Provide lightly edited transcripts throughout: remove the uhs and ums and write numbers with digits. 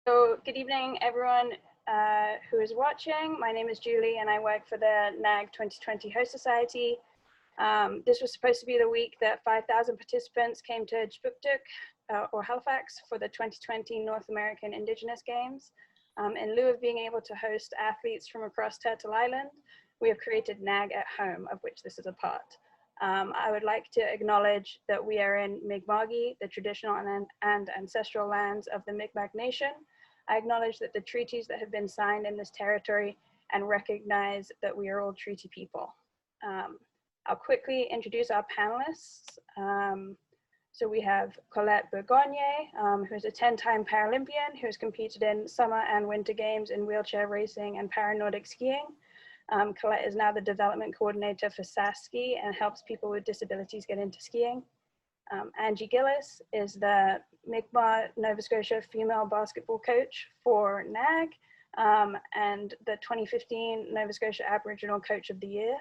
So good evening, everyone who is watching. My name is Julie and I work for the NAIG 2020 Host Society. This was supposed to be the week that 5,000 participants came to Jputtuk or Halifax for the 2020 North American Indigenous Games. In lieu of being able to host athletes from across Turtle Island, we have created NAIG at Home, of which this is a part. I would like to acknowledge that we are in Mi'kma'ki, the traditional and ancestral lands of the Mi'kmaq Nation. I acknowledge that the treaties that have been signed in this territory and recognize that we are all treaty people. I'll quickly introduce our panelists. So we have Colette Bourgonje, who is a 10-time Paralympian who has competed in summer and winter games in wheelchair racing and para-Nordic skiing. Colette is now the development coordinator for SAS Ski and helps people with disabilities get into skiing. Angie Gillis is the Mi'kmaq Nova Scotia female basketball coach for NAIG and the 2015 Nova Scotia Aboriginal Coach of the Year.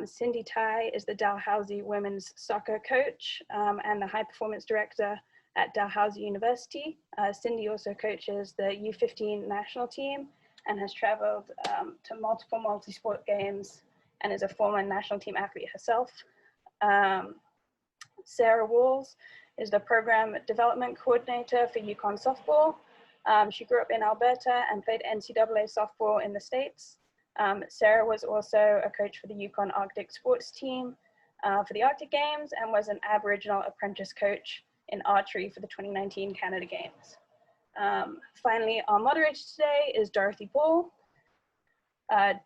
Cindy Tai is the Dalhousie women's soccer coach and the high performance director at Dalhousie University. Cindy also coaches the U15 national team and has traveled to multiple multi-sport games and is a former national team athlete herself. Sarah Walz is the program development coordinator for Yukon softball. She grew up in Alberta and played NCAA softball in the States. Sarah was also a coach for the Yukon Arctic sports team for the Arctic Games and was an Aboriginal apprentice coach in archery for the 2019 Canada Games. Finally, our moderator today is Dorothy Paul.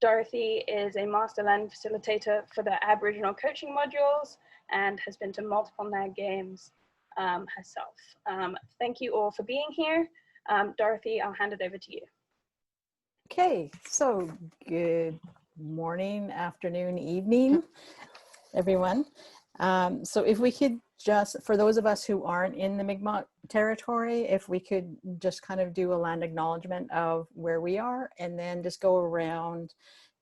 Dorothy is a master learning facilitator for the Aboriginal coaching modules and has been to multiple NAIG games herself. Thank you all for being here. Dorothy, I'll hand it over to you. Okay, so good morning, afternoon, evening, everyone. So if we could just, for those of us who aren't in the Mi'kmaq territory, if we could just kind of do a land acknowledgement of where we are and then just go around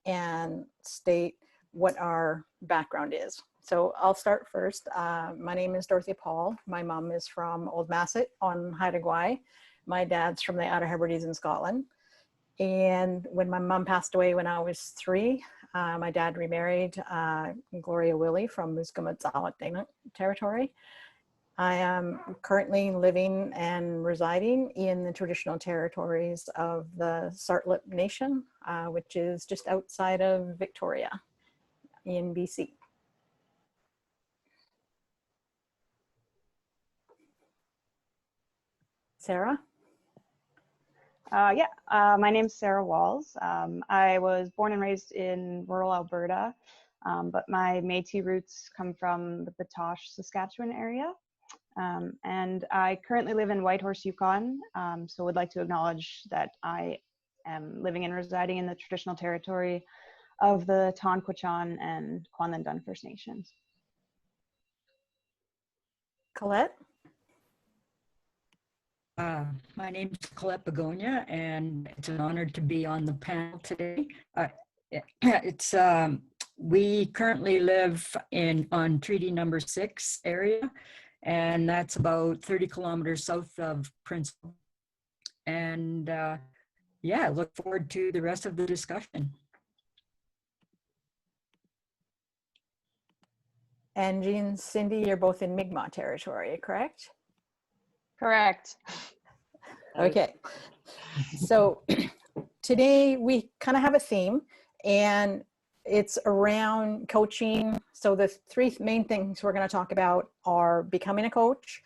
and state what our background is. So I'll start first. My name is Dorothy Paul. My mom is from Old Masset on Haida Gwaii. My dad's from the Outer Hebrides in Scotland. And when my mom passed away when I was 3, my dad remarried Gloria Willie from Musqueam territory. I am currently living and residing in the traditional territories of the Sartlip Nation, which is just outside of Victoria in BC. Sarah? My name's Sarah Walz. I was born and raised in rural Alberta, but my Métis roots come from the Batoche, Saskatchewan area. And I currently live in Whitehorse, Yukon, so would like to acknowledge that I am living and residing in the traditional territory of the Tonquichan and Kwanlin-Dun First Nations. Colette? My name is Colette Bourgonje, and it's an honor to be on the panel today. We currently live on Treaty Number 6 area, and that's about 30 kilometers south of Prince. And yeah, look forward to the rest of the discussion. Angie and Cindy, you're both in Mi'kmaq territory, correct? Correct. Okay, so today we kind of have a theme and it's around coaching. So the 3 main things we're going to talk about are becoming a coach,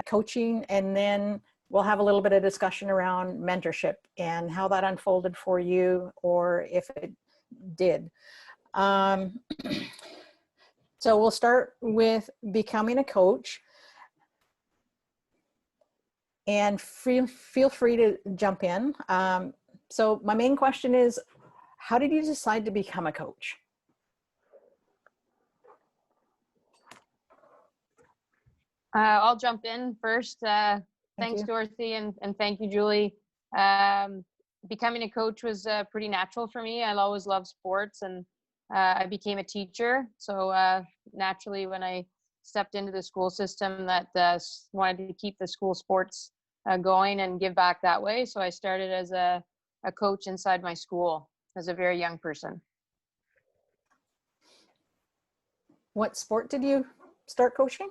coaching, and then we'll have a little bit of discussion around mentorship and how that unfolded for you or if it did. So we'll start with becoming a coach. And feel free to jump in. So my main question is, how did you decide to become a coach? I'll jump in first. Thanks, you. Dorothy, and thank you, Julie. Becoming a coach was pretty natural for me. I always loved sports, and I became a teacher. So naturally, when I stepped into the school system, that wanted to keep the school sports going and give back that way. So I started as a coach inside my school as a very young person. What sport did you start coaching?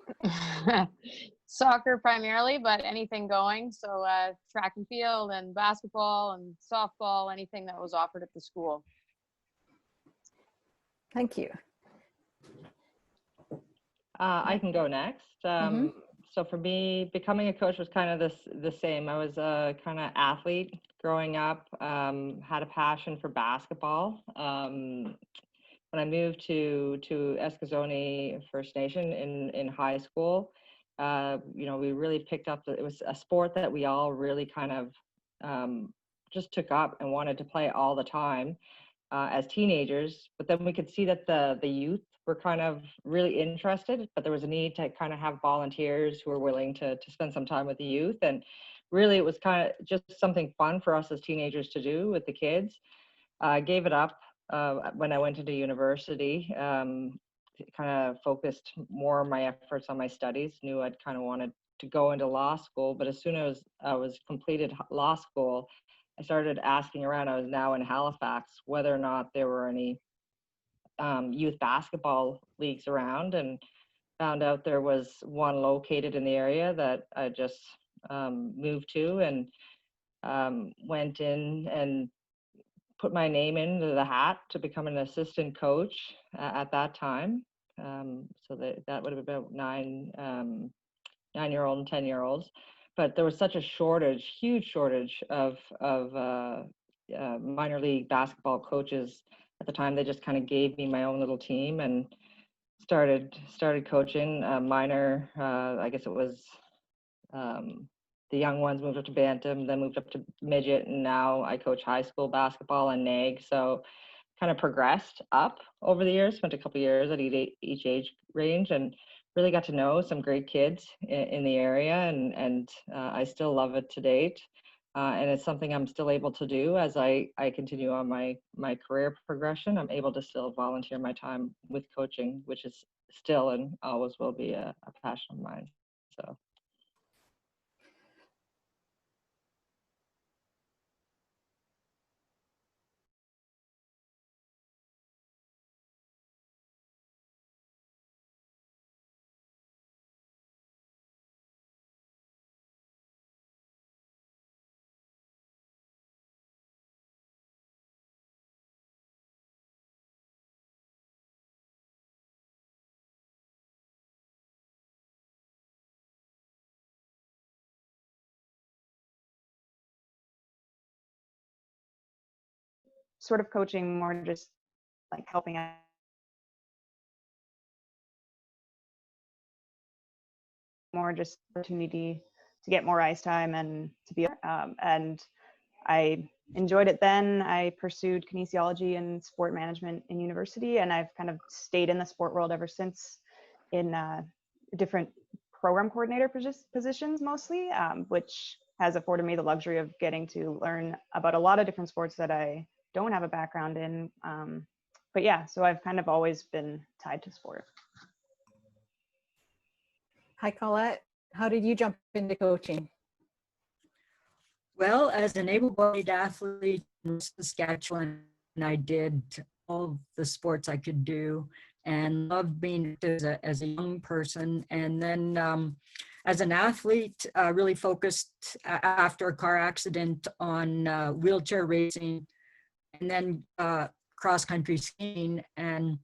Soccer primarily, but anything going. So track and field and basketball and softball, anything that was offered at the school. Thank you. I can go next. So for me, becoming a coach was kind of the same. I was a kind of athlete growing up, had a passion for basketball. When I moved to Eskazoni First Nation in high school, you know, we really picked up that it was a sport that we all really kind of just took up and wanted to play all the time as teenagers. But then we could see that the youth were kind of really interested, but there was a need to kind of have volunteers who were willing to spend some time with the youth. And really it was kind of just something fun for us as teenagers to do with the kids. I gave it up when I went into university, kind of focused more of my efforts on my studies, knew I'd kind of wanted to go into law school, but as soon as I was completed law school, I started asking around. I was now in Halifax, whether or not there were any youth basketball leagues around, and found out there was one located in the area that I just moved to, and went in and put my name into the hat to become an assistant coach at that time. So that would have been about 9-year-old and 10-year-olds. But there was such a shortage, huge shortage of minor league basketball coaches at the time. They just kind of gave me my own little team and started coaching minor. I guess it was the young ones moved up to bantam, then moved up to midget, and now I coach high school basketball and NAIG. So kind of progressed up over the years, spent a couple of years at each age range, and really got to know some great kids in the area, and I still love it to date. And it's something I'm still able to do as I continue on my career progression. I'm able to still volunteer my time with coaching, which is still and always will be a passion of mine. So. Sort of coaching, more just like helping out, more just opportunity to get more ice time and to be and I enjoyed it then. I pursued kinesiology and sport management in university, and I've kind of stayed in the sport world ever since, in different program coordinator positions mostly, which has afforded me the luxury of getting to learn about a lot of different sports that I don't have a background in. But yeah, so I've kind of always been tied to sport. Hi, Colette. How did you jump into coaching? Well, as an able-bodied athlete in Saskatchewan, I did all the sports I could do and loved being as a young person. And then as an athlete, really focused after a car accident on wheelchair racing, and then cross-country skiing. And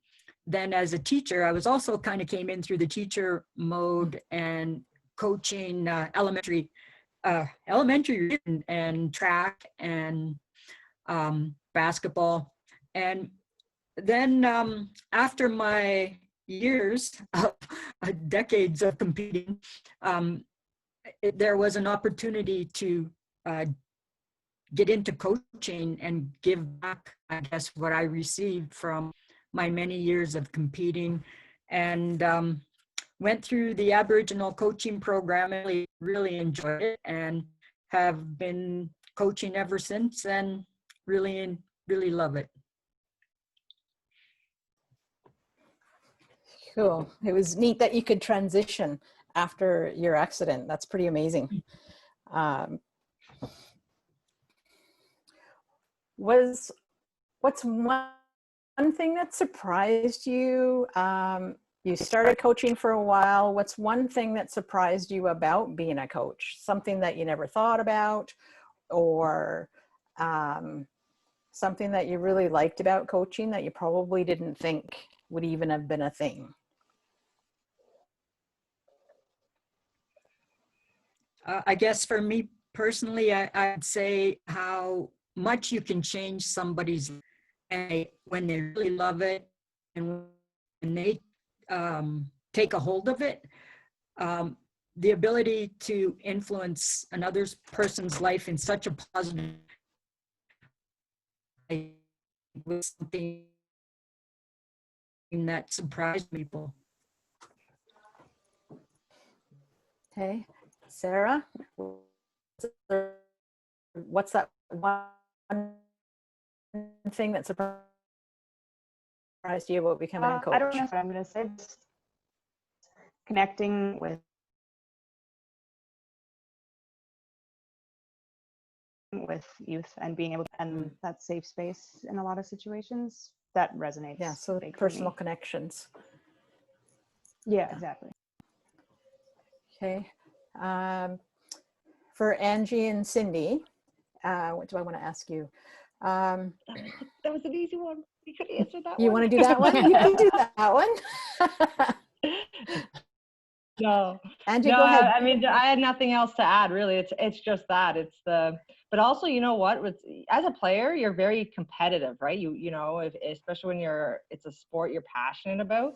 then as a teacher, I was also kind of came in through the teacher mode and coaching elementary and track and basketball. And then after my years of decades of competing, there was an opportunity to get into coaching and give back, I guess, what I received from my many years of competing, and went through the Aboriginal coaching program and really enjoyed it, and have been coaching ever since, and really love it. Cool. It was neat that you could transition after your accident. That's pretty amazing. Um, what's one thing that surprised you? You started coaching for a while. What's one thing that surprised you about being a coach? Something that you never thought about, or something that you really liked about coaching that you probably didn't think would even have been a thing? I guess for me personally, I'd say how much you can change somebody's life, and when they really love it and when they take a hold of it. The ability to influence another person's life in such a positive way was something that surprised people. Okay, Sarah, what's that one thing that surprised you about becoming a coach? I don't know what I'm going to say. Just connecting with youth and being able to, and that safe space in a lot of situations that resonates. Yeah, so big for personal me. connections. Yeah, exactly. Okay. For Angie and Cindy, what do I want to ask you? That was an easy one. You could answer that one. You want to do that one? You can do that one. No, Angie, no, go ahead. I mean, I had nothing else to add, really. It's just that. But also, you know what? As a player, you're very competitive, right? You know, especially when it's a sport you're passionate about.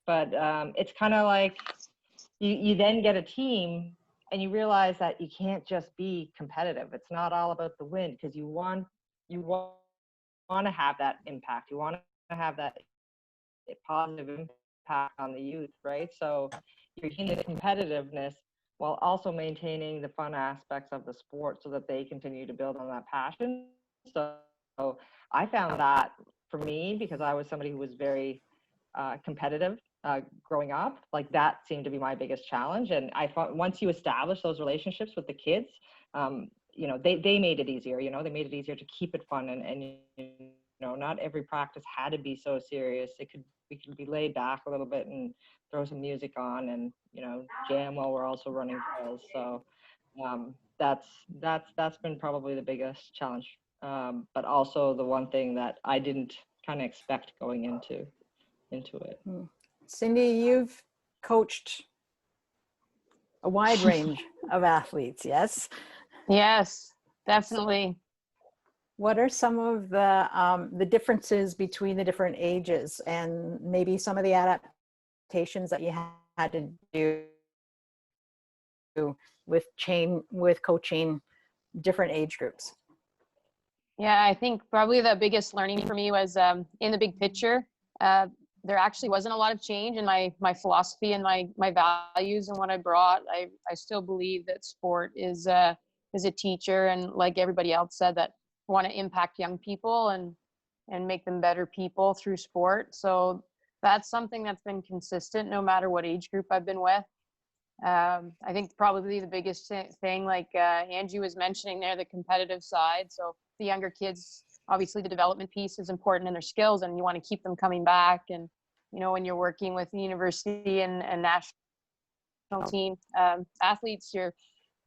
But it's kind of like you then get a team and you realize that you can't just be competitive. It's not all about the win, because you want to have that impact. You want to have that positive impact on the youth, right? So you're in the competitiveness while also maintaining the fun aspects of the sport so that they continue to build on that passion. So I found that for me, because I was somebody who was very competitive growing up, like that seemed to be my biggest challenge. And I thought once you establish those relationships with the kids, you know, they made it easier, you know, they made it easier to keep it fun. And you know, not every practice had to be so serious. We could be laid back a little bit and throw some music on and, you know, jam while we're also running drills. So that's been probably the biggest challenge. But also the one thing that I didn't kind of expect going into it. Cindy, you've coached a wide range of athletes, yes? Yes, definitely. What are some of the differences between the different ages, and maybe some of the adaptations that you had to do with coaching different age groups? Yeah, I think probably the biggest learning for me was in the big picture. There actually wasn't a lot of change in my philosophy and my values and what I brought. I still believe that sport is a teacher, and like everybody else said, that want to impact young people and make them better people through sport. So that's something that's been consistent no matter what age group I've been with. I think probably the biggest thing, like Angie was mentioning there, the competitive side. So the younger kids, obviously the development piece is important in their skills, and you want to keep them coming back. And, you know, when you're working with the university and national team athletes, you're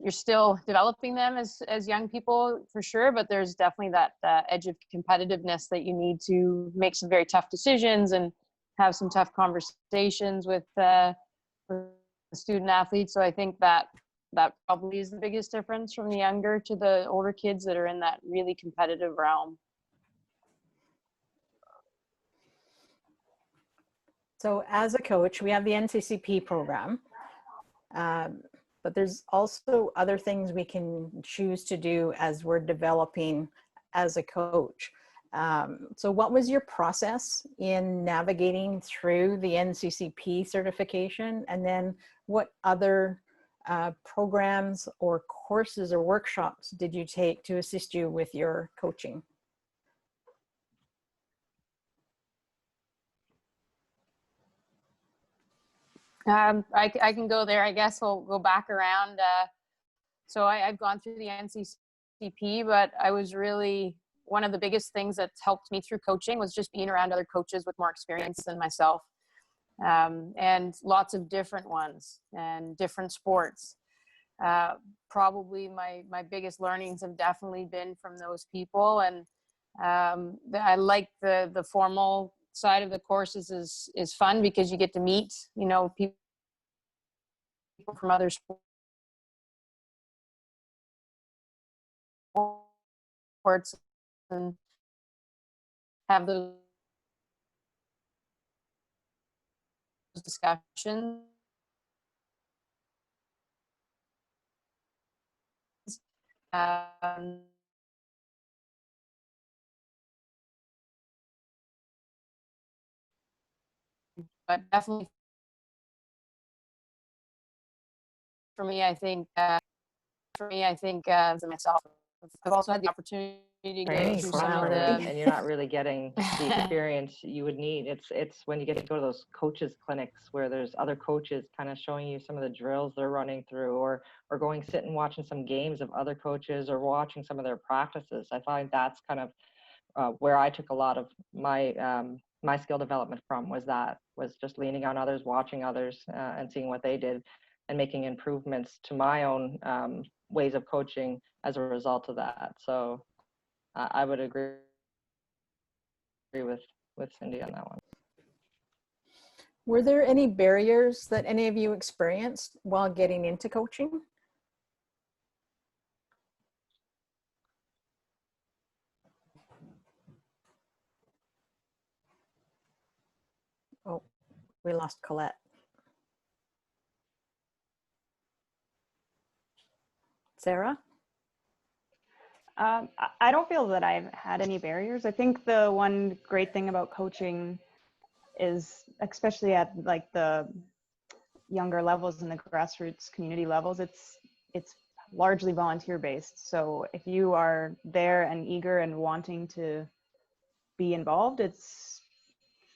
still developing them as young people for sure, but there's definitely that edge of competitiveness that you need to make some very tough decisions and have some tough conversations with the student athletes. So I think that probably is the biggest difference from the younger to the older kids that are in that really competitive realm. So as a coach, we have the NCCP program, but there's also other things we can choose to do as we're developing as a coach. So what was your process in navigating through the NCCP certification? And then what other programs or courses or workshops did you take to assist you with your coaching? I can go there. I guess we'll go back around. So I've gone through the NCCP, but I was really, one of the biggest things that's helped me through coaching was just being around other coaches with more experience than myself, and lots of different ones and different sports. Probably my biggest learnings have definitely been from those people. And I like the formal side of the courses is fun because you get to meet, you know, people from other sports and have those discussions. Um, but definitely for me, I think for myself, I've also had the opportunity to go Training through for some of it, the, and you're not really getting the experience you would need. It's when you get to go to those coaches clinics where there's other coaches kind of showing you some of the drills they're running through, or going sit and watching some games of other coaches, or watching some of their practices. I find that's kind of where I took a lot of my skill development from, was just leaning on others, watching others, and seeing what they did, and making improvements to my own ways of coaching as a result of that. So I would agree with Cindy on that one. Were there any barriers that any of you experienced while getting into coaching? Oh, we lost Colette. Sarah? I don't feel that I've had any barriers. I think the one great thing about coaching is, especially at like the younger levels and the grassroots community levels, it's largely volunteer based. So if you are there and eager and wanting to be involved, it's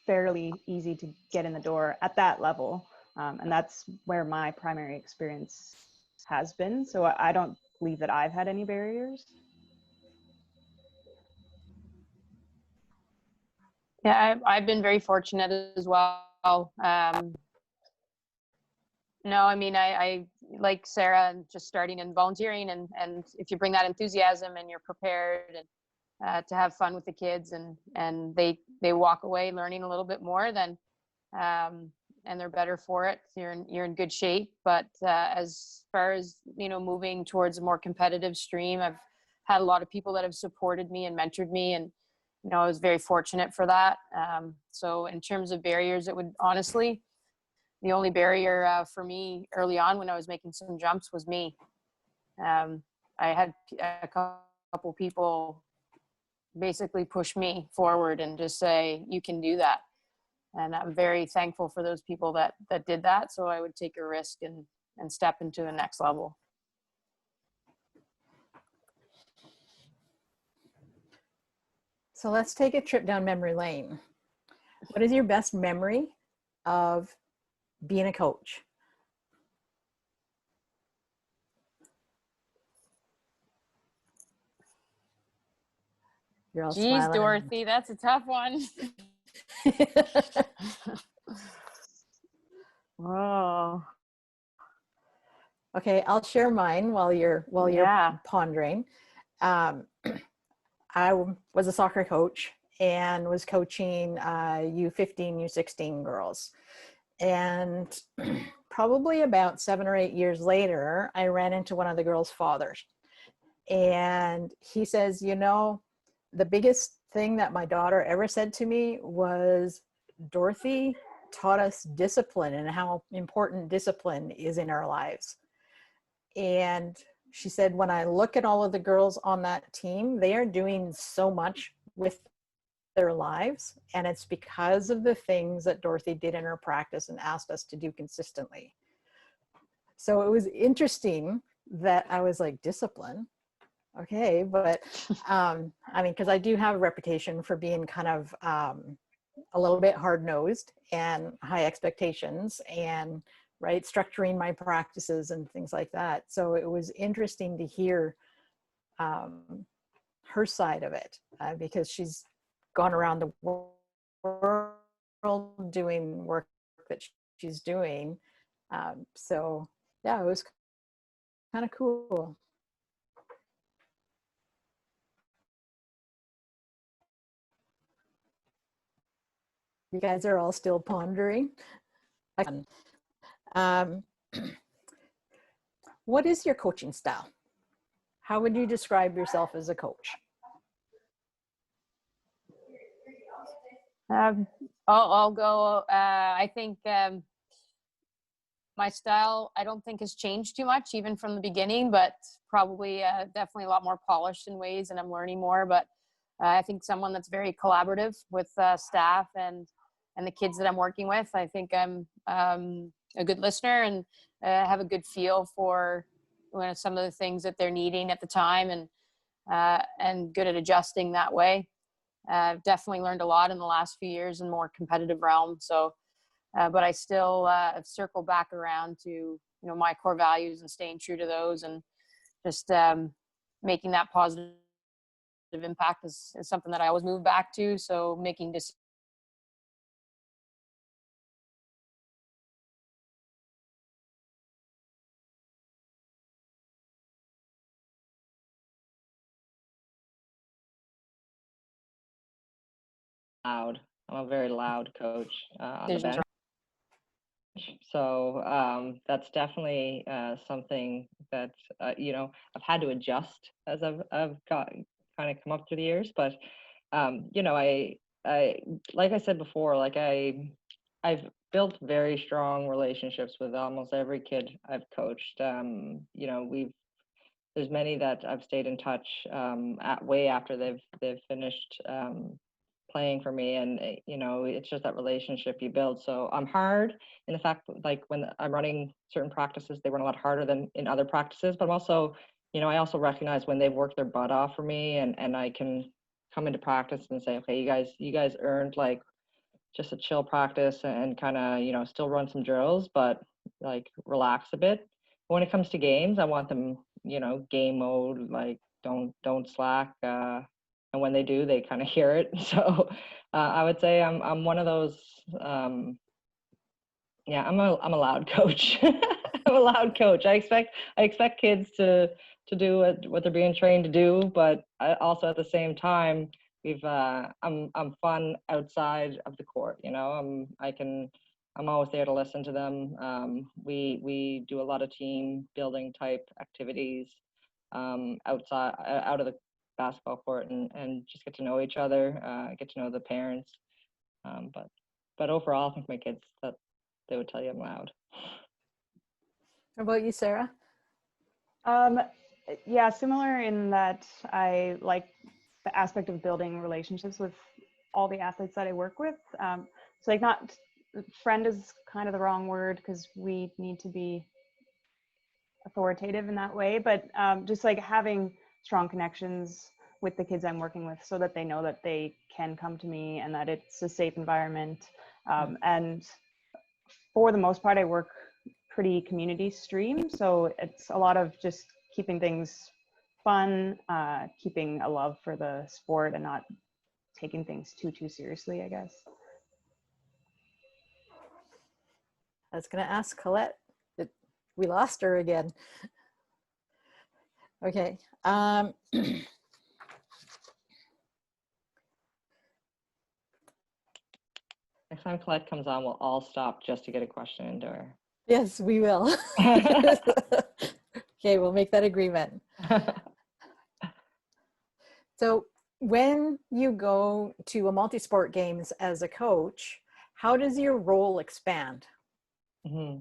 fairly easy to get in the door at that level. And that's where my primary experience has been. So I don't believe that I've had any barriers. yeah, I've been very fortunate as well. No, I mean, I like Sarah, just starting and volunteering, and if you bring that enthusiasm and you're prepared and to have fun with the kids, and they walk away learning a little bit more, then and they're better for it, you're in good shape. But as far as, you know, moving towards a more competitive stream, I've had a lot of people that have supported me and mentored me, and you know, I was very fortunate for that. So in terms of barriers, it would honestly, the only barrier for me early on when I was making some jumps was me. I had a couple people basically push me forward and just say, you can do that. And I'm very thankful for those people that did that. So I would take a risk and step into the next level. So let's take a trip down memory lane. What is your best memory of being a coach? You're all Geez, smiling. Dorothy, that's a tough one. Oh. Okay, I'll share mine while you're pondering. I was a soccer coach and was coaching U15, U16 girls. And probably about 7 or 8 years later, I ran into one of the girls' fathers. And he says, you know, the biggest thing that my daughter ever said to me was, Dorothy taught us discipline and how important discipline is in our lives. And she said, when I look at all of the girls on that team, they are doing so much with their lives. And it's because of the things that Dorothy did in her practice and asked us to do consistently. So it was interesting that I was like, discipline. Okay. But I mean, because I do have a reputation for being kind of a little bit hard-nosed and high expectations. And right? Structuring my practices and things like that. So it was interesting to hear her side of it, because she's gone around the world doing work that she's doing. So yeah, it was kind of cool. You guys are all still pondering. What is your coaching style? How would you describe yourself as a coach? I'll go. I think my style, I don't think has changed too much, even from the beginning, but probably definitely a lot more polished in ways, and I'm learning more. But I think someone that's very collaborative with staff and the kids that I'm working with. I think I'm a good listener and have a good feel for some of the things that they're needing at the time, and good at adjusting that way. I've definitely learned a lot in the last few years in more competitive realm. So, but I still have circled back around to, my core values and staying true to those, and just making that positive impact is something that I always move back to. So making decisions Loud. I'm a very loud coach on the bench. So that's definitely something that I've had to adjust as I've got kind of come up through the years. But I like I said before, like I've built very strong relationships with almost every kid I've coached. There's many that I've stayed in touch way after they've finished playing for me, and it's just that relationship you build. So I'm hard in the fact that, like, when I'm running certain practices, they run a lot harder than in other practices, but I'm also, I also recognize when they've worked their butt off for me, and I can come into practice and say, okay, you guys earned like just a chill practice, and kind of still run some drills, but like relax a bit. But when it comes to games, I want them game mode, like don't slack, and when they do, they kind of hear it. So I would say I'm one of those. I'm a loud coach. I'm a loud coach. I expect kids to do what they're being trained to do, but I also at the same time, I'm fun outside of the court. I'm always there to listen to them. We do a lot of team building type activities outside, out of the basketball court, and just get to know each other, get to know the parents. But overall, I think my kids, that they would tell you I'm loud. How about you, Sarah? Yeah, similar in that I like the aspect of building relationships with all the athletes that I work with. So like, not friend is kind of the wrong word, because we need to be authoritative in that way, but just like having strong connections with the kids I'm working with, so that they know that they can come to me and that it's a safe environment. And for the most part, I work pretty community stream, so it's a lot of just keeping things fun, keeping a love for the sport, and not taking things too seriously, I guess. I was going to ask Colette, but we lost her again. Okay. Next time Colette comes on, we'll all stop just to get a question into her. Yes, we will. Okay, we'll make that agreement. So when you go to a multi-sport games as a coach, how does your role expand? Mm-hmm.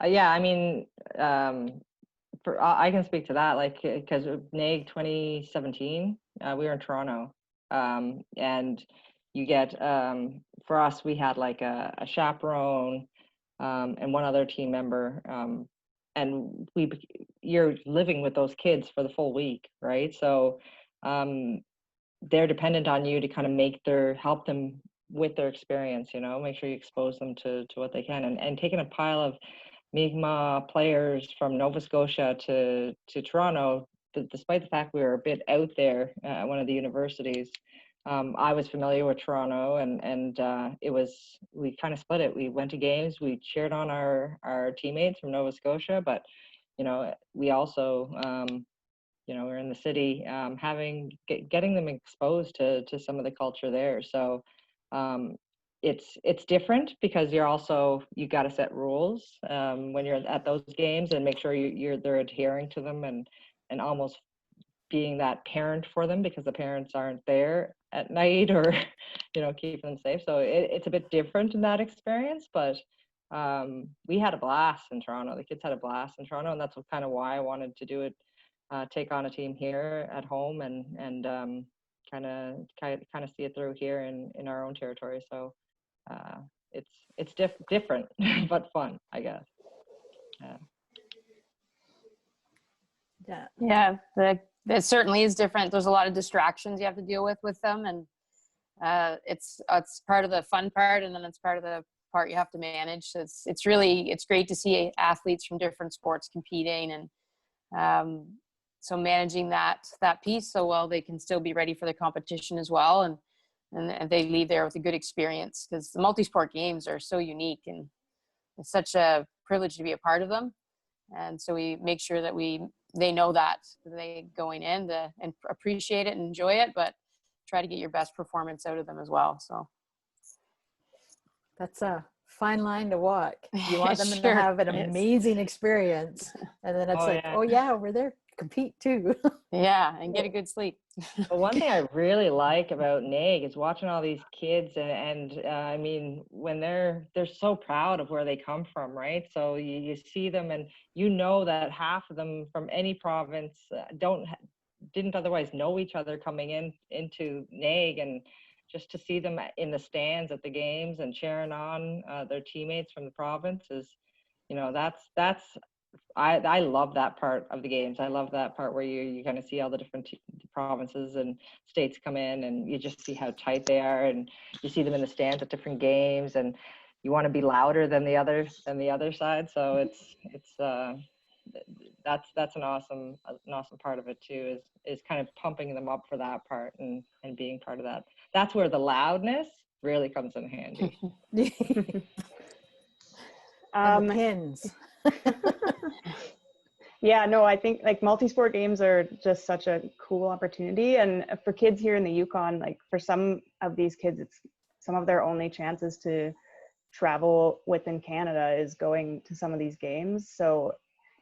Yeah, I mean, I can speak to that, like, because NAIG 2017, we were in Toronto, and you get, for us, we had like a chaperone and one other team member, and you're living with those kids for the full week, right? So they're dependent on you to kind of help them with their experience, you know, make sure you expose them to what they can, and taking a pile of Mi'kmaq players from Nova Scotia to Toronto, despite the fact we were a bit out there at one of the universities. I was familiar with Toronto, and we kind of split it. We went to games, we cheered on our teammates from Nova Scotia, but you know, we also you know, we're in the city, getting them exposed to some of the culture there. So it's different because you got to set rules when you're at those games and make sure they're adhering to them, and almost being that parent for them because the parents aren't there at night, or you know, keeping them safe. So it's a bit different in that experience, but we had a blast in Toronto. The kids had a blast in Toronto, and that's kind of why I wanted to do it, take on a team here at home, and kind of see it through here in our own territory. So it's different but fun, I guess. Yeah, it certainly is different. There's a lot of distractions you have to deal with them, and it's part of the fun part, and then it's part of the part you have to manage. So it's great to see athletes from different sports competing, and so managing that piece so well they can still be ready for the competition as well, and they leave there with a good experience, because the multi-sport games are so unique, and it's such a privilege to be a part of them. And so we make sure that they know that they going in and appreciate it and enjoy it, but try to get your best performance out of them as well. So that's a fine line to walk. You want them Sure. to have an amazing experience, and then it's Yeah. oh yeah, we're there to compete too. Yeah, and get a good sleep. But one thing I really like about NAIG is watching all these kids, and I mean, when they're so proud of where they come from, right? So you see them, and you know that half of them from any province didn't otherwise know each other coming into NAIG, and just to see them in the stands at the games and cheering on their teammates from the province is, you know, that's I love that part of the games. I love that part where you kind of see all the different provinces and states come in, and you just see how tight they are, and you see them in the stands at different games, and you want to be louder than the other side. So that's an awesome part of it too, is kind of pumping them up for that part, and being part of that. That's where the loudness really comes in handy. And the pins. Yeah, no, I think like multi-sport games are just such a cool opportunity, and for kids here in the Yukon, like for some of these kids, it's some of their only chances to travel within Canada is going to some of these games. So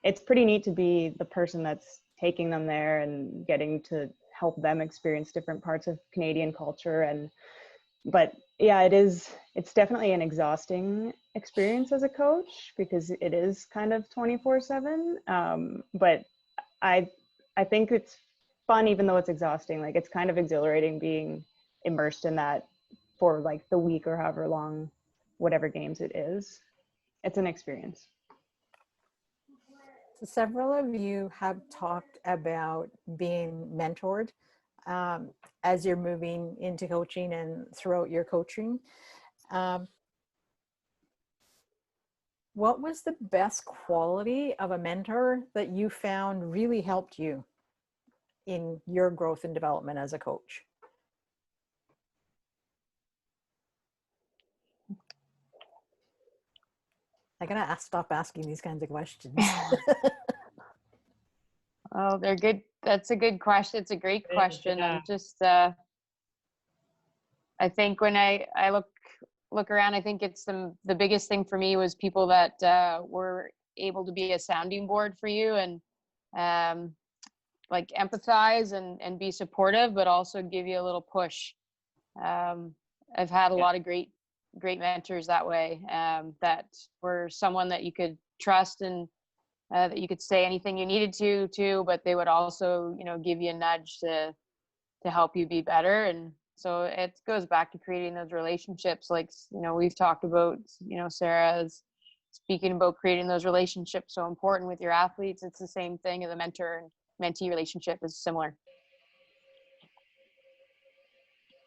it's pretty neat to be the person that's taking them there and getting to help them experience different parts of Canadian culture. But yeah, it's definitely an exhausting experience as a coach, because it is kind of 24/7. But I think it's fun, even though it's exhausting. Like, it's kind of exhilarating being immersed in that for like the week or however long, whatever games it is. It's an experience. So several of you have talked about being mentored as you're moving into coaching and throughout your coaching. What was the best quality of a mentor that you found really helped you in your growth and development as a coach? I gotta stop asking these kinds of questions. Oh, they're good. That's a good question. It's a great question. Yeah. And just, I think when I look around, I think it's the biggest thing for me was people that were able to be a sounding board for you, and like empathize and be supportive, but also give you a little push. I've had a lot of great mentors that way, that were someone that you could trust, and that you could say anything you needed to, but they would also, you know, give you a nudge to help you be better. And so it goes back to creating those relationships. Like, you know, we've talked about, you know, Sarah is speaking about creating those relationships so important with your athletes. It's the same thing as a mentor and mentee relationship is similar.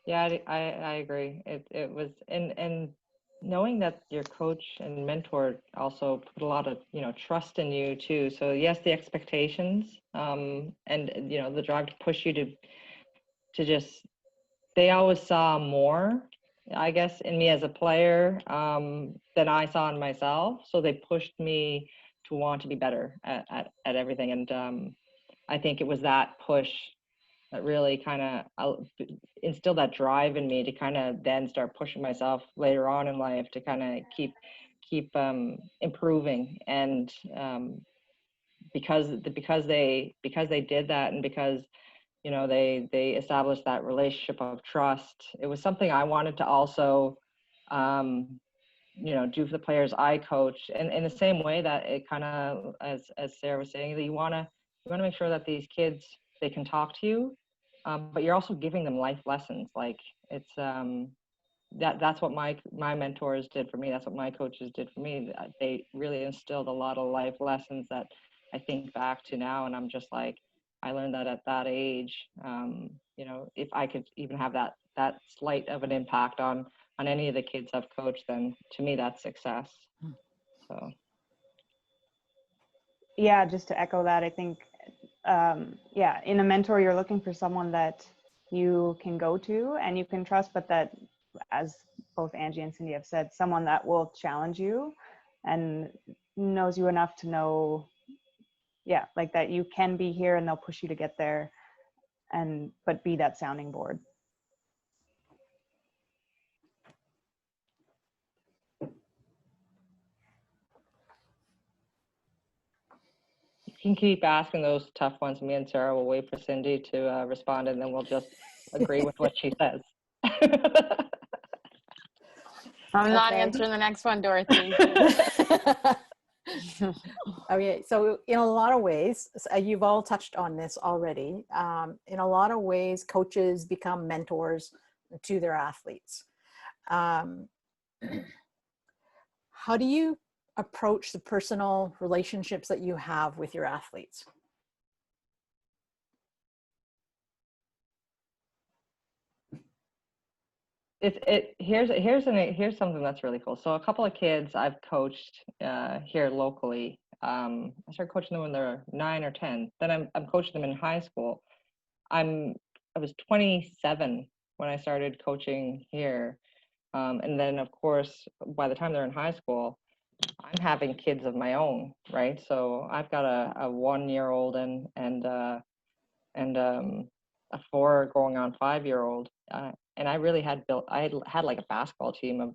Yeah, I agree. It was, and knowing that your coach and mentor also put a lot of, you know, trust in you too. So yes, the expectations, and you know, the drive to push you to just, they always saw more, I guess, in me as a player, than I saw in myself. So they pushed me to want to be better at everything. And I think it was that push that really kind of instilled that drive in me to kind of then start pushing myself later on in life to kind of keep improving. And because they did that, and because, you know, they established that relationship of trust, it was something I wanted to also you know, do for the players I coach. And in the same way that it kind of, as Sarah was saying, that you want to make sure that these kids, they can talk to you, but you're also giving them life lessons. Like, it's that's what my mentors did for me. That's what my coaches did for me. They really instilled a lot of life lessons that I think back to now, and I'm just like, I learned that at that age. You know, if I could even have that slight of an impact on any of the kids I've coached, then to me that's success. So Yeah, just to echo that, I think, yeah, in a mentor, you're looking for someone that you can go to and you can trust, but that, as both Angie and Cindy have said, someone that will challenge you and knows you enough to know, yeah, like that you can be here and they'll push you to get there, and but be that sounding board. you can keep asking those tough ones. Me and Sarah will wait for Cindy to respond, and then we'll just agree with what she says. I'm not Okay. answering the next one, Dorothy. Okay, so in a lot of ways, you've all touched on this already. In a lot of ways, coaches become mentors to their athletes. How do you approach the personal relationships that you have with your athletes? Here's something that's really cool. So a couple of kids I've coached here locally. I started coaching them when they're 9 or 10. Then I'm coaching them in high school. I was 27 when I started coaching here, and then of course by the time they're in high school, I'm having kids of my own, right? So I've got a 1-year-old and a 4 going on 5-year-old. And I really had I had like a basketball team of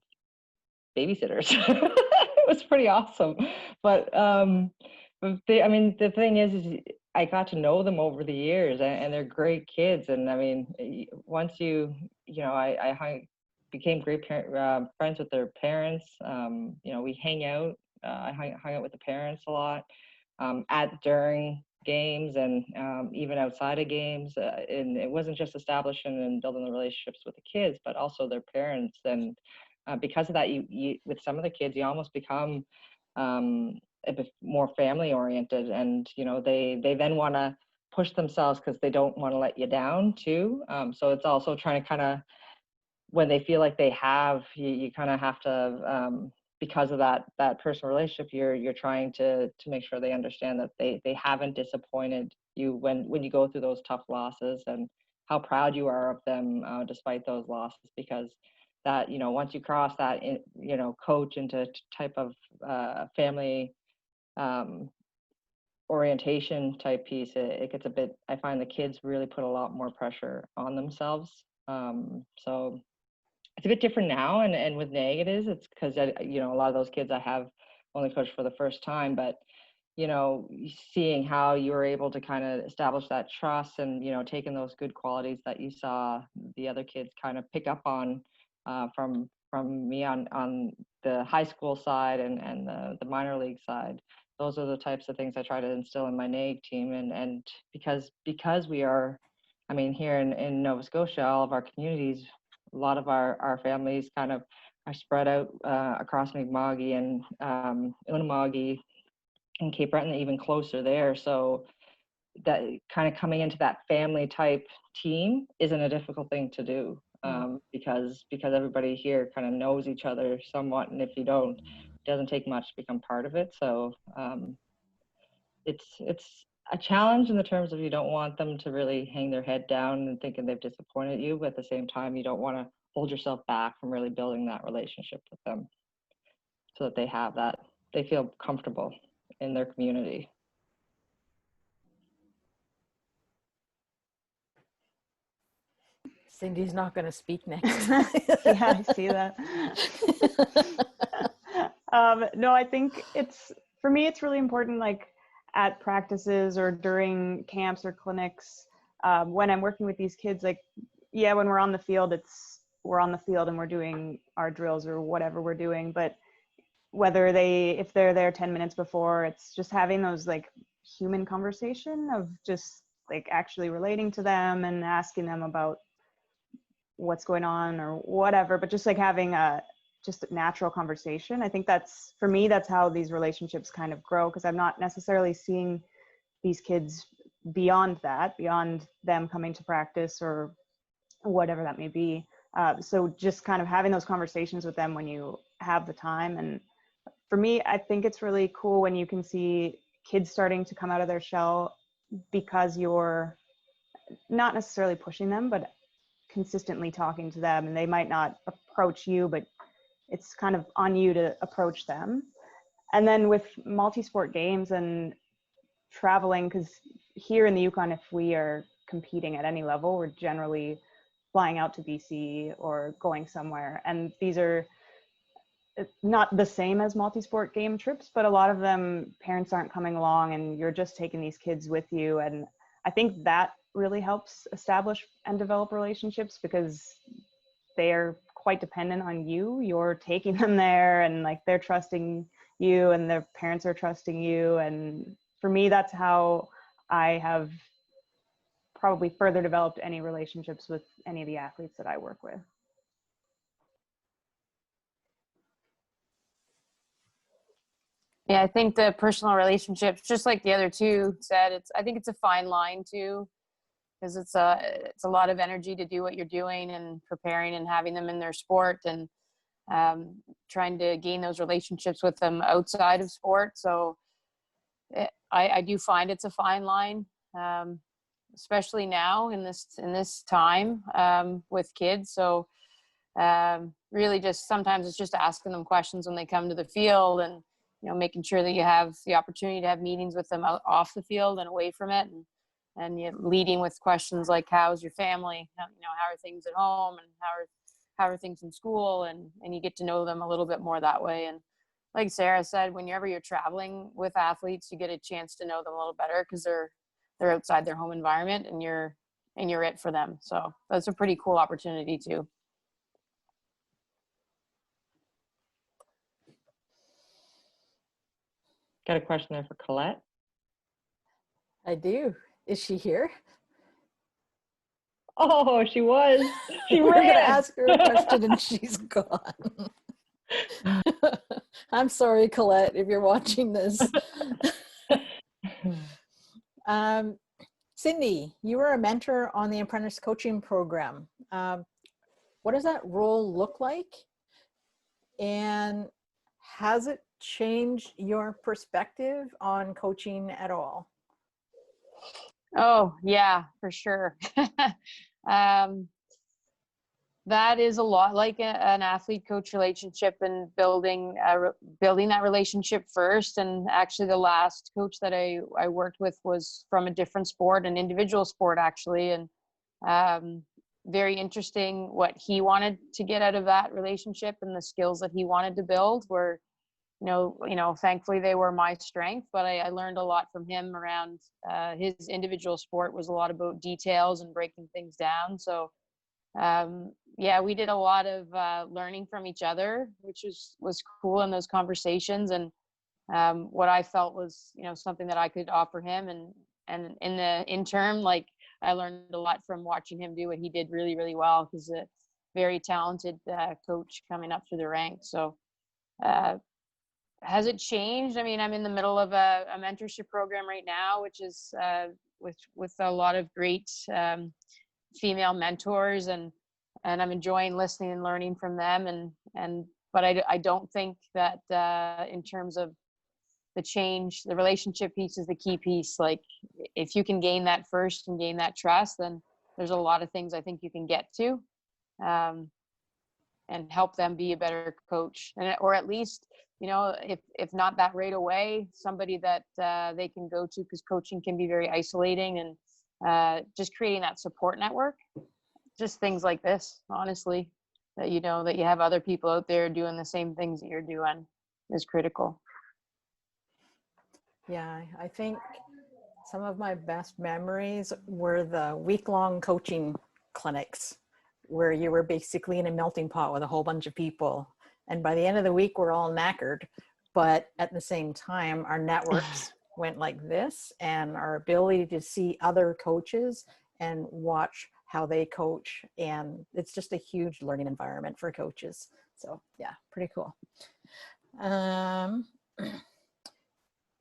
babysitters. It was pretty awesome. But I mean, the thing is I got to know them over the years, and they're great kids. And I mean, once you know, I became great friends with their parents. You know, we hang out. I hung out with the parents a lot, during games, and even outside of games. And it wasn't just establishing and building the relationships with the kids, but also their parents. And because of that, you with some of the kids, you almost become a bit more family oriented, and you know, they then want to push themselves because they don't want to let you down too. So it's also trying to kind of, when they feel like they have, you kind of have to, because of that personal relationship, you're trying to make sure they understand that they haven't disappointed you when you go through those tough losses, and how proud you are of them despite those losses. Because that, you know, once you cross that, you know, coach into type of family orientation type piece, it gets a bit, I find the kids really put a lot more pressure on themselves. So it's a bit different now, and with NAIG it's because, you know, a lot of those kids I have only coached for the first time, but you know, seeing how you were able to kind of establish that trust, and you know, taking those good qualities that you saw the other kids kind of pick up on from me on the high school side and the minor league side. Those are the types of things I try to instill in my NAIG team, and because we are, I mean, here in Nova Scotia, all of our communities, a lot of our families kind of are spread out across Mi'kma'ki and Unama'ki and Cape Breton, even closer there. So that kind of coming into that family type team isn't a difficult thing to do. because everybody here kind of knows each other somewhat, and if you don't, it doesn't take much to become part of it. So it's a challenge in the terms of you don't want them to really hang their head down and thinking they've disappointed you, but at the same time, you don't want to hold yourself back from really building that relationship with them so that they feel comfortable in their community. Cindy's not going to speak next. Yeah, I see that. No, I think for me, it's really important, like at practices or during camps or clinics, when I'm working with these kids, like, yeah, when we're on the field, we're on the field and we're doing our drills or whatever we're doing. But if they're there 10 minutes before, it's just having those like human conversation of just like actually relating to them and asking them about what's going on or whatever, but just like having just a natural conversation. I think for me, that's how these relationships kind of grow, because I'm not necessarily seeing these kids beyond them coming to practice or whatever that may be. So just kind of having those conversations with them when you have the time. And for me, I think it's really cool when you can see kids starting to come out of their shell because you're not necessarily pushing them, but consistently talking to them, and they might not approach you, but it's kind of on you to approach them. And then with multi-sport games and traveling, because here in the Yukon, if we are competing at any level, we're generally flying out to BC or going somewhere. And these are not the same as multi-sport game trips, but a lot of them, parents aren't coming along and you're just taking these kids with you. And I think that really helps establish and develop relationships, because they're quite dependent on you. You're taking them there, and like they're trusting you, and their parents are trusting you. And for me, that's how I have probably further developed any relationships with any of the athletes that I work with. Yeah, I think the personal relationships, just like the other two said, I think it's a fine line too, because it's a lot of energy to do what you're doing and preparing and having them in their sport, and trying to gain those relationships with them outside of sport. So I do find it's a fine line, especially now in this time with kids. So really just sometimes it's just asking them questions when they come to the field, and making sure that you have the opportunity to have meetings with them off the field and away from it, and you're leading with questions like, how's your family, how are things at home, and how are things in school, and you get to know them a little bit more that way. And like Sarah said, whenever you're traveling with athletes, you get a chance to know them a little better, because they're outside their home environment, and you're it for them. So that's a pretty cool opportunity too. Got a question there for Colette. I do. Is she here? Oh, she was. She We're going to ran. ask her a question and she's gone. I'm sorry, Colette, if you're watching this. Cindy, you were a mentor on the Apprentice coaching program. What does that role look like? And has it changed your perspective on coaching at all? Oh, yeah, for sure. That is a lot like an athlete-coach relationship, and building that relationship first. And actually, the last coach that I worked with was from a different sport, an individual sport, actually. And very interesting what he wanted to get out of that relationship, and the skills that he wanted to build were, thankfully they were my strength, but I learned a lot from him around his individual sport was a lot about details and breaking things down. So yeah, we did a lot of learning from each other, which was cool in those conversations. And what I felt was, something that I could offer him. And in the interim, like, I learned a lot from watching him do what he did really, really well. He's a very talented coach coming up through the ranks. So has it changed? I mean, I'm in the middle of a mentorship program right now, which is with a lot of great female mentors. And I'm enjoying listening and learning from them. But I don't think that in terms of the change, the relationship piece is the key piece. Like if you can gain that first and gain that trust, then there's a lot of things I think you can get to, and help them be a better coach, or at least, you know, if not that right away, somebody that they can go to, because coaching can be very isolating, and just creating that support network, just things like this, honestly, that you know that you have other people out there doing the same things that you're doing is critical. Yeah, I think some of my best memories were the week-long coaching clinics where you were basically in a melting pot with a whole bunch of people. And by the end of the week, we're all knackered. But at the same time, our networks went like this, and our ability to see other coaches and watch how they coach. And it's just a huge learning environment for coaches. So yeah, pretty cool.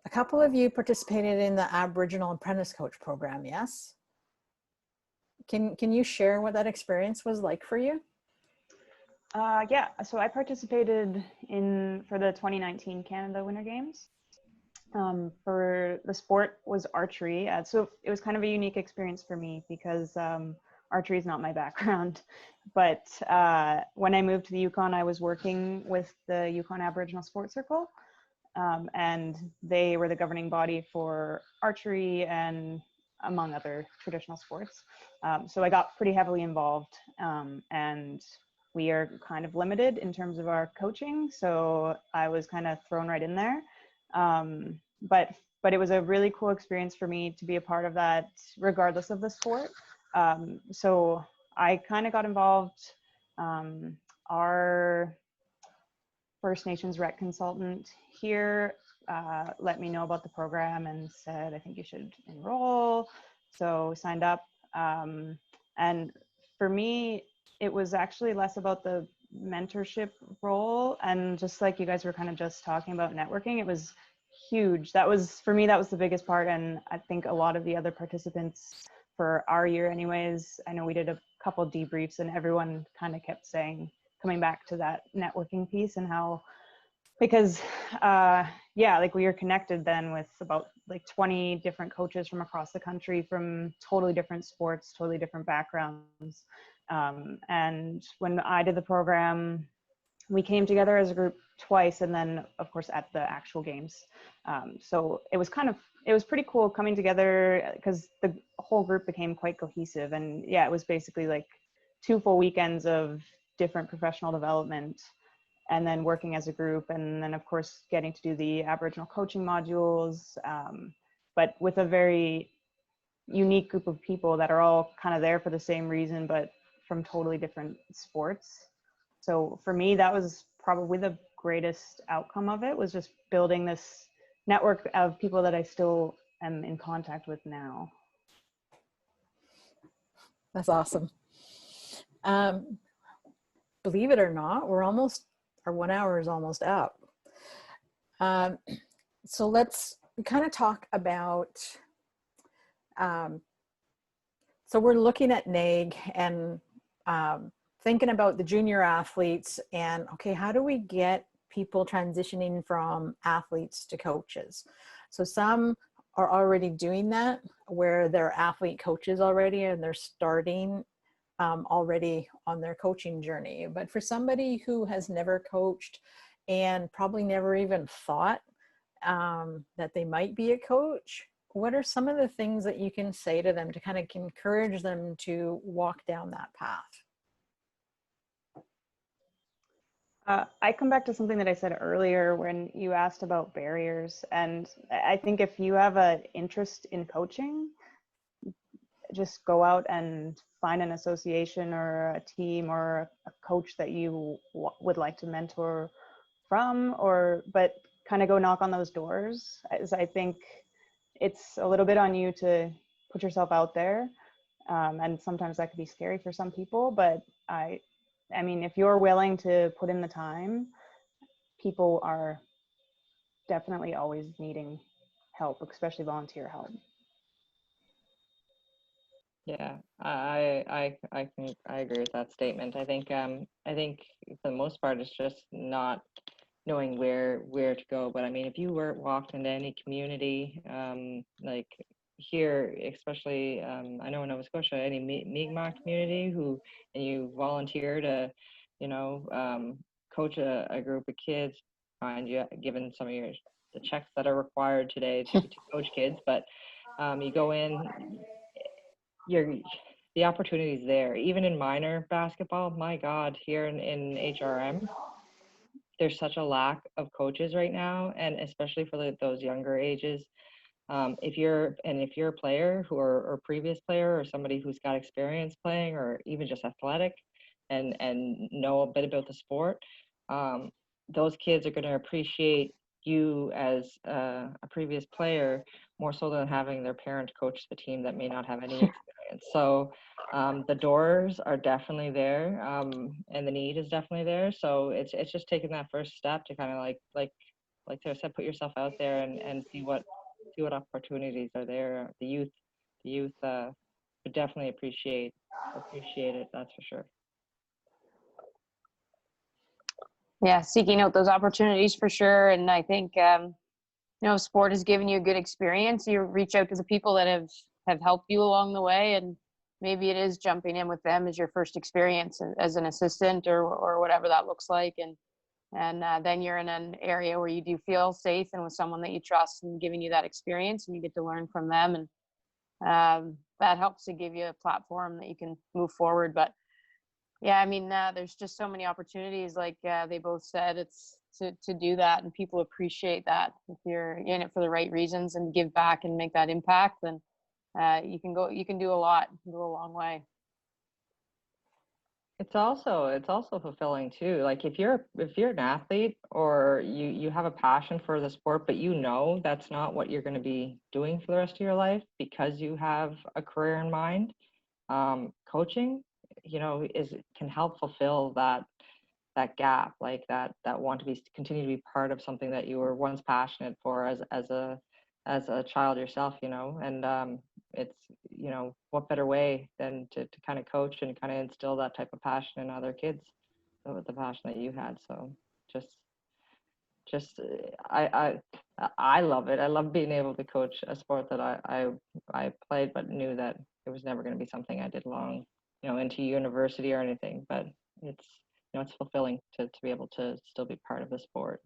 A couple of you participated in the Aboriginal Apprentice Coach program, yes? Can you share what that experience was like for you? Yeah, so I participated for the 2019 Canada Winter Games. For the sport was archery. So it was kind of a unique experience for me because archery is not my background. But when I moved to the Yukon, I was working with the Yukon Aboriginal Sports Circle. And they were the governing body for archery and among other traditional sports. So I got pretty heavily involved, and we are kind of limited in terms of our coaching. So I was kind of thrown right in there. But it was a really cool experience for me to be a part of that, regardless of the sport. So I kind of got involved. Our First Nations rec consultant here let me know about the program and said, I think you should enroll. So signed up. And for me, it was actually less about the mentorship role. And just like you guys were kind of just talking about networking, it was huge. That was, for me, that was the biggest part. And I think a lot of the other participants for our year anyways, I know we did a couple debriefs and everyone kind of kept saying, coming back to that networking piece and how, because yeah, like we were connected then with about like 20 different coaches from across the country from totally different sports, totally different backgrounds. And when I did the program, we came together as a group twice, and then of course at the actual games. So it was pretty cool coming together because the whole group became quite cohesive. And yeah, it was basically like 2 full weekends of different professional development, and then working as a group, and then of course getting to do the Aboriginal coaching modules, but with a very unique group of people that are all kind of there for the same reason, but from totally different sports. So for me, that was probably the greatest outcome of it, was just building this network of people that I still am in contact with now. That's awesome. Believe it or not, our 1 hour is almost up. So let's kind of talk about, so we're looking at NAIG and thinking about the junior athletes and, okay, how do we get people transitioning from athletes to coaches? So some are already doing that, where they're athlete coaches already and they're starting already on their coaching journey. But for somebody who has never coached and probably never even thought that they might be a coach, what are some of the things that you can say to them to kind of encourage them to walk down that path? I come back to something that I said earlier when you asked about barriers. And I think if you have an interest in coaching, just go out and find an association or a team or a coach that you would like to mentor from, but kind of go knock on those doors. As I think it's a little bit on you to put yourself out there. And sometimes that could be scary for some people, but I mean, if you're willing to put in the time, people are definitely always needing help, especially volunteer help. Yeah, I agree with that statement. I think for the most part it's just not knowing where to go. But I mean, if you walked into any community, like here, especially I know in Nova Scotia, any Mi'kmaq community and you volunteer to, coach a group of kids, and you given some of the checks that are required today to coach kids, but you go in, the opportunities there. Even in minor basketball, my God, here in HRM, there's such a lack of coaches right now, and especially for those younger ages. If you're a player or previous player or somebody who's got experience playing or even just athletic and know a bit about the sport, those kids are going to appreciate you as a previous player more so than having their parent coach the team that may not have any experience. So the doors are definitely there, and the need is definitely there. So it's just taking that first step to kind of like Sarah said, put yourself out there and see what opportunities are there. The youth would definitely appreciate it. That's for sure. Yeah, seeking out those opportunities for sure. And I think sport has given you a good experience. You reach out to the people that have helped you along the way, and maybe it is jumping in with them as your first experience as an assistant or whatever that looks like. And then you're in an area where you do feel safe and with someone that you trust and giving you that experience, and you get to learn from them. And that helps to give you a platform that you can move forward. But yeah, I mean, there's just so many opportunities, like they both said, it's to do that, and people appreciate that. If you're in it for the right reasons and give back and make that impact, then you can do a lot, you can go a long way. It's also fulfilling too. Like if you're an athlete or you have a passion for the sport, but that's not what you're going to be doing for the rest of your life because you have a career in mind, coaching, can help fulfill that gap, like that want to continue to be part of something that you were once passionate for as a child yourself, and it's, what better way than to kind of coach and kind of instill that type of passion in other kids with the passion that you had. So just I love it. I love being able to coach a sport that I played, but knew that it was never going to be something I did long, into university or anything, but it's, it's fulfilling to be able to still be part of the sport.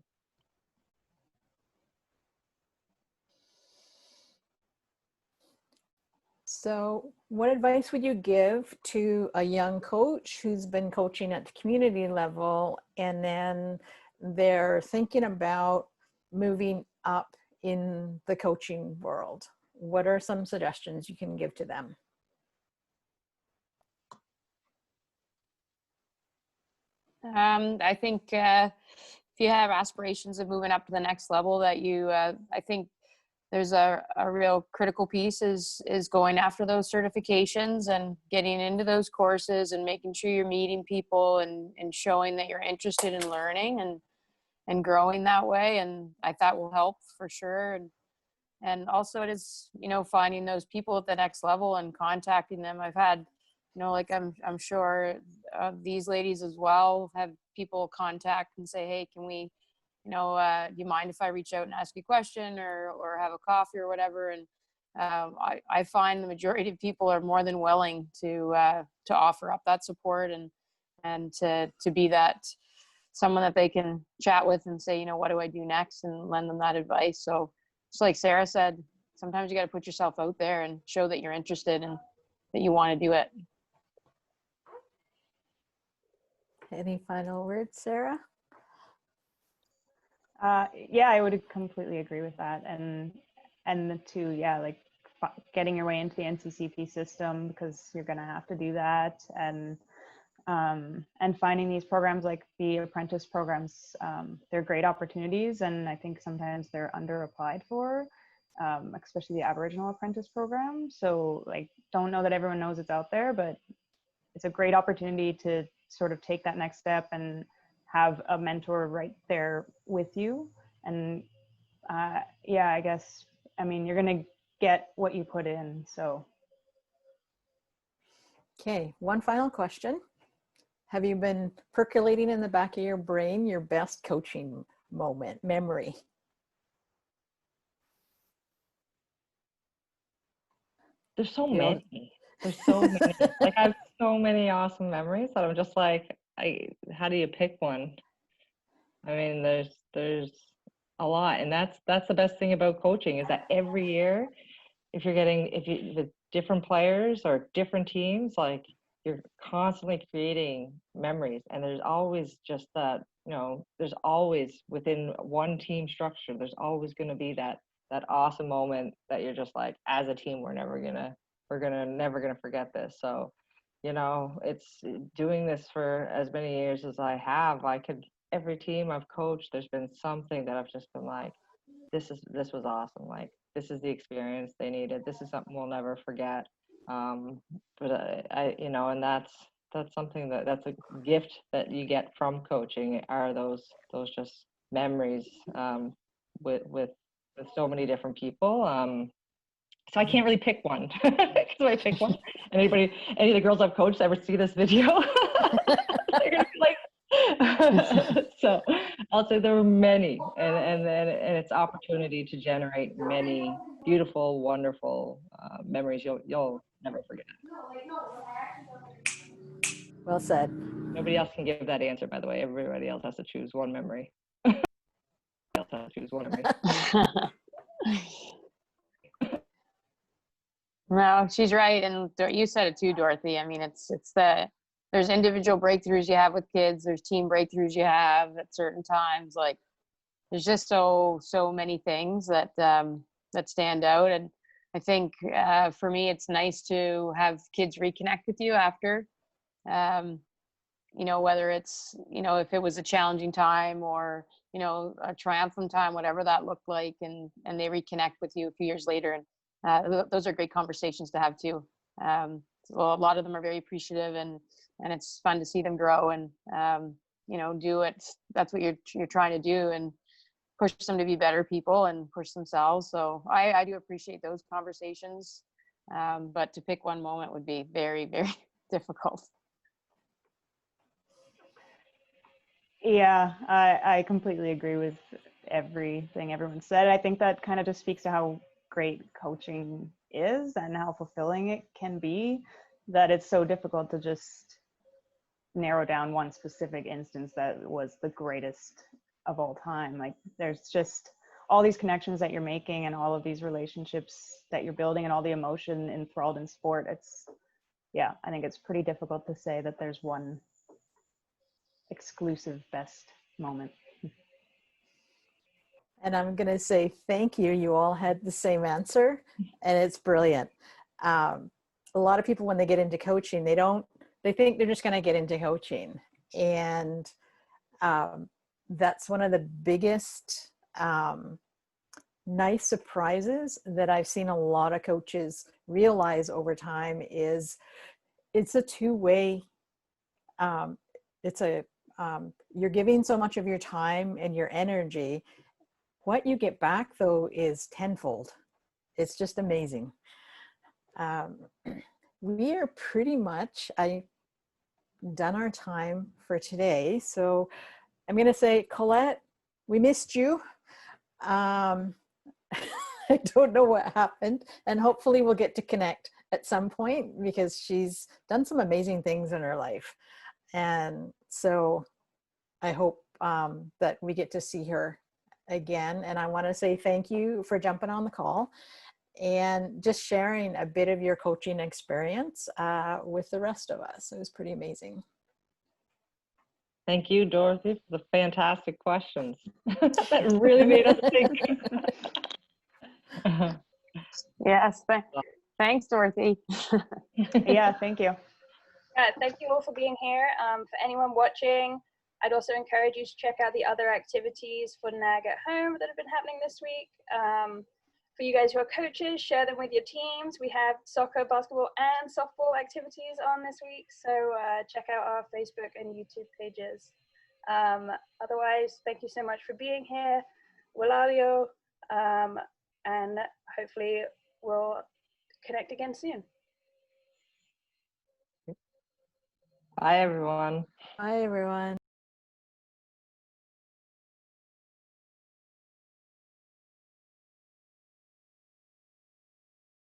So what advice would you give to a young coach who's been coaching at the community level and then they're thinking about moving up in the coaching world? What are some suggestions you can give to them? I think if you have aspirations of moving up to the next level, that I think there's a real critical piece is going after those certifications and getting into those courses and making sure you're meeting people and showing that you're interested in learning and growing that way. And that will help for sure. And also it is, finding those people at the next level and contacting them. I've had, like I'm sure these ladies as well have people contact and say, hey, can we, do you mind if I reach out and ask you a question or have a coffee or whatever? And I find the majority of people are more than willing to offer up that support and to be that someone that they can chat with and say, what do I do next, and lend them that advice. So just like Sarah said, sometimes you got to put yourself out there and show that you're interested and that you want to do it. Any final words, Sarah? Yeah, I would completely agree with that. And like getting your way into the NCCP system, because you're going to have to do that. And finding these programs like the Apprentice programs, they're great opportunities. And I think sometimes they're under applied for, especially the Aboriginal Apprentice program. So like, don't know that everyone knows it's out there, but it's a great opportunity to sort of take that next step and have a mentor right there with you. And I guess, I mean, you're going to get what you put in. So Okay, one final question. Have you been percolating in the back of your brain your best coaching moment, memory? There's so You know, many. There's so many. Like I have so many awesome memories that I'm just like, how do you pick one? I mean, there's a lot, and that's the best thing about coaching is that every year, if you with different players or different teams, like you're constantly creating memories, and there's always just that, there's always within one team structure, there's always going to be that awesome moment that you're just like, as a team, we're never gonna forget this. So, it's doing this for as many years as I have. Every team I've coached, there's been something that I've just been like, this was awesome. Like, this is the experience they needed. This is something we'll never forget. But and that's something that's a gift that you get from coaching, are those just memories with so many different people. So I can't really pick one. Because if I pick one, any of the girls I've coached ever see this video, they're gonna be like. So I'll say there were many, and it's opportunity to generate many beautiful, wonderful memories you'll never forget. well said. Nobody else can give that answer, by the way. Everybody else has to choose one memory. Else has to choose one memory. No, she's right, and you said it too, Dorothy. I mean, there's individual breakthroughs you have with kids. There's team breakthroughs you have at certain times. Like, there's just so many things that that stand out. And I think for me, it's nice to have kids reconnect with you after. Whether it's if it was a challenging time or a triumphant time, whatever that looked like, and they reconnect with you a few years later. And those are great conversations to have too. Well, a lot of them are very appreciative, and it's fun to see them grow and do it. That's what you're trying to do, and push them to be better people and push themselves. So I do appreciate those conversations, but to pick one moment would be very, very difficult. Yeah, I completely agree with everything everyone said. I think that kind of just speaks to how great coaching is and how fulfilling it can be, that it's so difficult to just narrow down one specific instance that was the greatest of all time. Like, there's just all these connections that you're making and all of these relationships that you're building and all the emotion enthralled in sport. I think it's pretty difficult to say that there's one exclusive best moment. And I'm going to say thank you. You all had the same answer, and it's brilliant. A lot of people, when they get into coaching, they think they're just going to get into coaching. And that's one of the biggest nice surprises that I've seen a lot of coaches realize over time is it's a two-way, you're giving so much of your time and your energy. What you get back, though, is tenfold. It's just amazing. We are pretty much done our time for today. So I'm going to say, Colette, we missed you. I don't know what happened. And hopefully we'll get to connect at some point, because she's done some amazing things in her life. And so I hope that we get to see her again. And I want to say thank you for jumping on the call and just sharing a bit of your coaching experience with the rest of us. It was pretty amazing. Thank you, Dorothy, for the fantastic questions. That really made us think. Yes, thanks, Dorothy. Yeah, thank you. Thank you all for being here. For anyone watching, I'd also encourage you to check out the other activities for NAIG at home that have been happening this week. For you guys who are coaches, share them with your teams. We have soccer, basketball, and softball activities on this week, so check out our Facebook and YouTube pages. Otherwise, thank you so much for being here. Walalio, and hopefully we'll connect again soon. Bye, everyone. Bye, everyone.